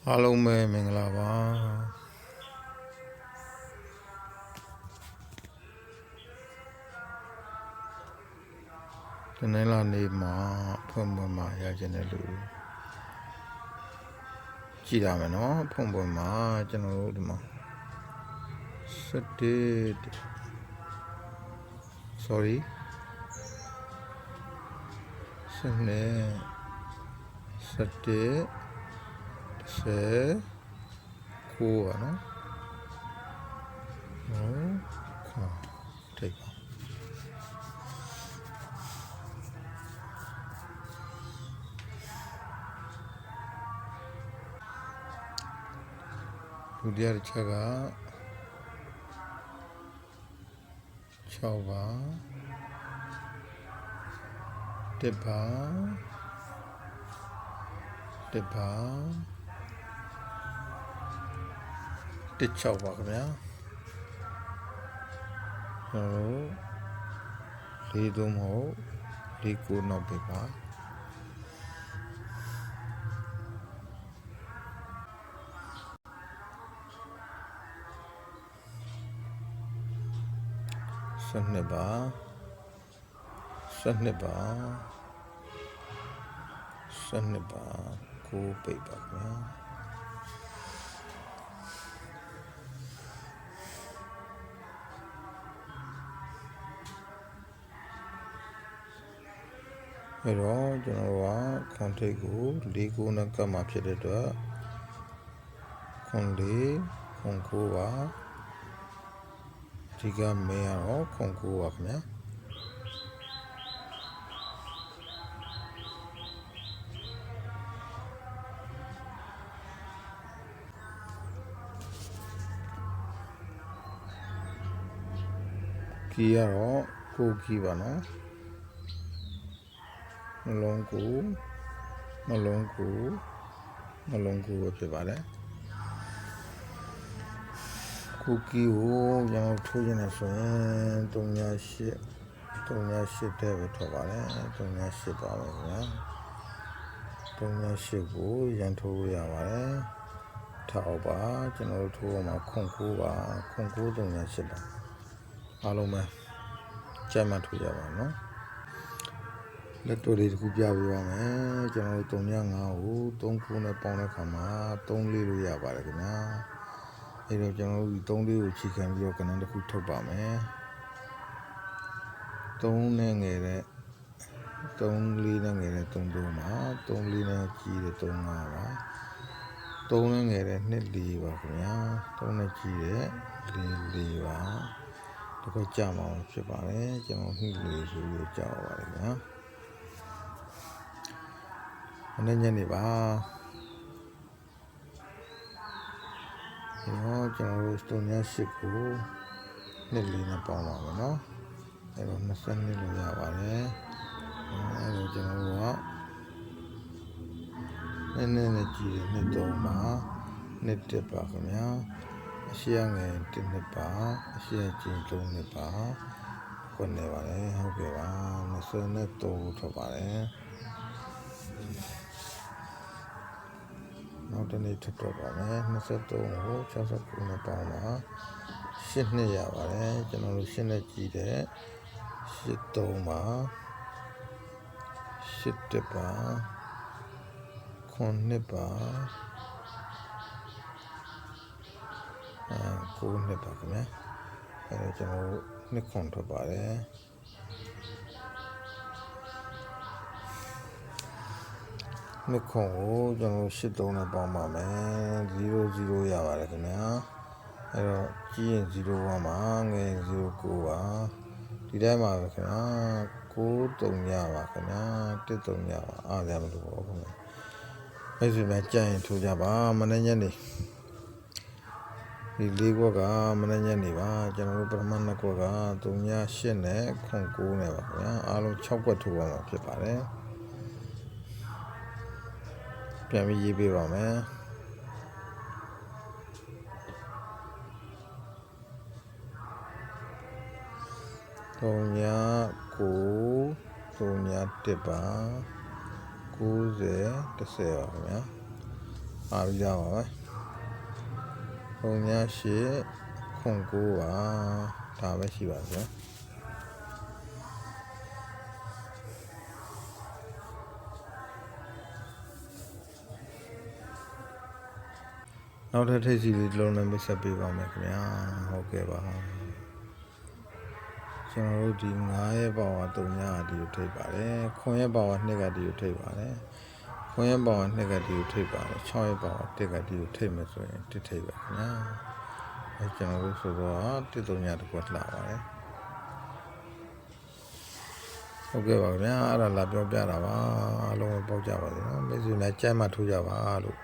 အားလုံးပဲမင်္ဂလာပါဒီနေ့လာနေမှာဖွင့်ပွဲမှာရကျင်တဲ့လူကြည့်ရမယ်နော်ဖွင့်ပွဲမှာကျွန်တော်တို့ဒီမှာsorry စနေကိုရနော်ဟုတ်ထိပ်ပါဒုတိယတစ်ချက်က6ပါ1ပါ1ပါ16ပါခင်ဗျာ4သုံးမဟုတ်4 9နောက်ပြပါ12ပါ9ပိတ်ပါခင်ဗျာအဲ့တော့ကျွန်တော်ကခွန်ထိတ်ကို4 9နဲ့ကပ်မှာဖြစ်တဲ့အတွက်ခွန်9ပါဒီကမင်းရတော့ခွန်9ပါခင်ဗျာကီရတော့ကိုကီပါနော်နှလုံးကိုပဲဖြစ်ပါတယ်ကိုကီကိုကျွန်တော်ထိုးခြင်းနဲ့ဆိုရင်38တဲ့ပဲထွက်ပါတယ်38ပါပဲခင်ဗျာ38ကိုရန်ထိုးရပါတယ်ထောက်ပါကျွန်တော်တို့ထိုးရမှာခွန်9ပါခွန်9 38ပါအားလုံးပဲကြိုက်မှထိုးရပါနော်လက်တော်လေးတစ်ခုပြပေးပါမယ်ကျွန်တော်တို့35ကို3ခုနဲ့ပေါင်းတဲ့ခါမှာ3လေးလို့ရပါတယ်ခင်ဗျာအဲ့တော့ကျွန်တော်တို့3လေးကိုခြေခံပြီးတော့ကဏ္ဍတစ်ခုထုတ်ပါမယ်3နဲ့ငယ်တဲ့3လေးနဲ့ငယ်တဲ့3တို့မှာ3လေးနဲ့ကြီးတဲ့3 5ပါ3နဲ့ငယ်တဲ့2 4ပါခင်ဗျာ3နဲ့ကြီးတဲ့4ပါတခါကြာမအောင်ဖြစ်ပါတယ်ကျွန်တော်2 4ဆိုပြီးကြာပါပါတယ်ခင်ဗျာအနေညနေပါကျွန်တော်တို့38ကို2 4နဲ့ပေါင်းပါမယ်နော်အဲ့တော့22လို့ရပါတယ်အဲ့တော့ကျွန်တော်တို့ကနည်းနဲ့ကြည့်တယ်2 3ပါ1ပါခင်ဗျာအရှိရငယ်1ပါအရှိရကြီး3ပါခွန်းနေပါတယ်ဟုတ်ကဲ့ပါ23ထွက်ပါတယ်နောက်တစ်နေ့ထပ်တော့ပါမယ်23ကို69နဲ့ပေါင်းပါ8 နှစ်ရပါတယ်ကျွန်တော်တို့8နဲ့ကြီးတဲ့8 3ပါ8 1ပါ9 2ပါ9 2ပါခင်ဗျာအဲဒါကျွန်တော်တို့နှစ်ခွန်ထွက်ပါတယ်နှစ်ခွန်ကိုကျွန်တော်83နဲ့ပေါင်းပါမယ်00ရပါတယ်ခင်ဗျာအဲတော့ကြီးရင်0ပါမှာငယ်09ပါဒီတိုင်းပါပဲခင်ဗျာ93ရပါခင်ဗျာ13ရပါအားရမလို့ပေါ့ခင်ဗျာအဲ့ဒီမှာကြံ့ရင်ထိုးကြပါမနေ့ညနေဒီ၄ခွက်ကမနေ့ညနေပါကျွန်တော်တို့ပထမ2ခွက်က38နဲ့ခွန်9နဲ့ပါခင်ဗျာအားလုံး6ခွက်ထိုးပါမှာဖြစ်ပါတယ်ပြန်ပြီးရေးပေးပါမယ်39 1ပါ90 10ပါခင်ဗျာ ပါပြီးသားပါပဲပုံများရှိခွန်ကိုပါဒါပဲရှိပါစေနောက်ထပ်ထိပ်စီလေးတစ်လုံးနဲ့မိတ်ဆက်ပေးပါမယ်ခင်ဗျာဟုတ်ကဲ့ပါကျွန်တော်တို့ဒီ9ရက်ပေါင်က3ညဒီကိုထိပ်ပါတယ်ခွန်ရက်ပေါင်က2ကဒီကိုထိပ်ပါတယ်ခွန်ရက်ပေါင်က2ကဒီကိုထိပ်ပါတယ်6ရက်ပေါင်က1ကဒီကိုထိပ်မယ်ဆိုရင်1ထိပ်ပါခင်ဗျာအဲကျွန်တော်တို့ဆိုတော့1 3ညတကွလှပါတယ်ဟုတ်ကဲ့ပါခင်ဗျာအဲ့ဒါလာပြောပြတာပါအားလုံးပေါက်ကြပါစေနော်မိတ်ဆွေများကြိုက်မှထိုးကြပါလို့